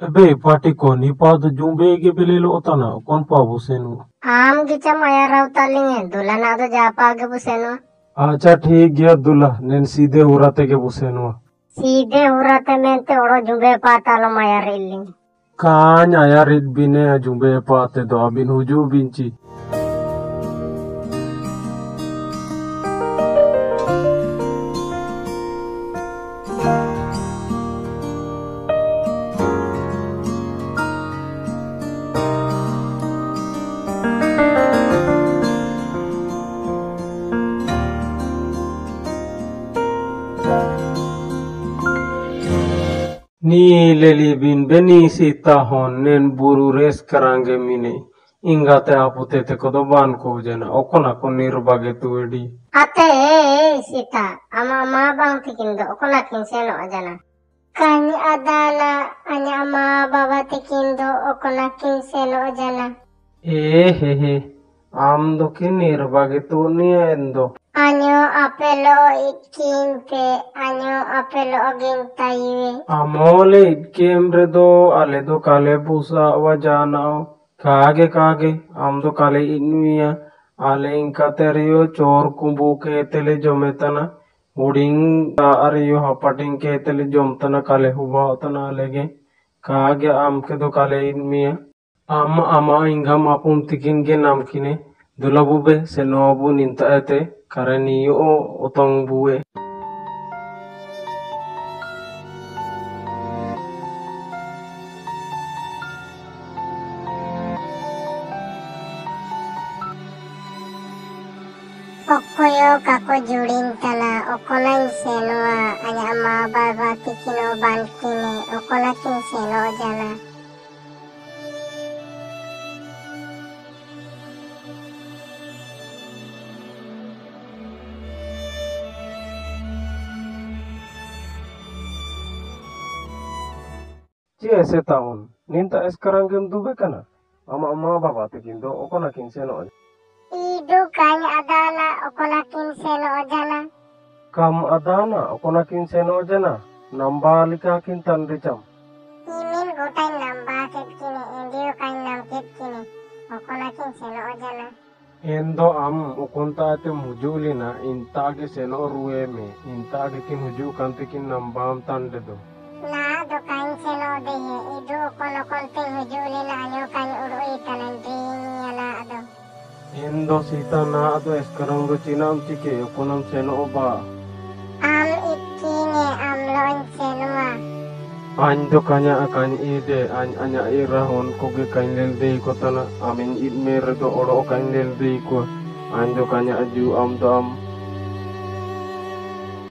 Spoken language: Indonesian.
Ebe party ko ni pa do jumbe ge belelo otana kon pa busenu. आम गिचा माया रावतालिंगे दुलाना तो जापा आगे बुसेनो अच्छा ठीक गया दुला नेन सीधे उराते के busenu. सीधे उराते मेंते ओड़ो जुबे पातालो माया railing Kanya ya rit bine jumbe pa te do abin huju binci. Ni leli bin beni sita hon nen buru res karange mine ingate apute te kodoban ko jena okona ko nirbage tuedi. Ate sita ama ama bang tikindo okona kinseno ajana kani adala anya ama baba tikindo okona kinseno ajana He am do ki nirbage tu ni endo. anyo apelo ikimpe anyo apelo ogintaiwe Amole itkemre do ale do kale busa wajanao kage am do kale inuia ale inkaterio chor kumbu ke tele jometana uding ariyo hapating ke tele jomtana kale huba tana lege kage am ke do kale inmia am ama ingam apun tikin ge nam kine dulabube se nobu ninta ete karaniyo otong buwe. Okoyo kako jurin tala okolan senoa anya ama baba tikino bankine okolakin seno jana Ese tahun ninta sekarang game dube kana ama baba tikindo okona kinseno idu kanya adala okolakin seno jana kam adana okona kinseno jana namba lika kintan ricam imin gotain namba kini indio kain nam kini okolakin seno jana endo am ukonta ate mujulina intage seno rueme intage kin huju kantikin nambam tandedo na do kain seno dehe idu okono konting hujuli na anyo kain urui tanan yana ado endo sita na ado eskarang do cinam cike okonam seno oba am ikine am lon senua Anjo kanya akan ide anya irahon koge kainlel dei kotana amin idmer do oro kainlel dei ko anjo kanya aju am do am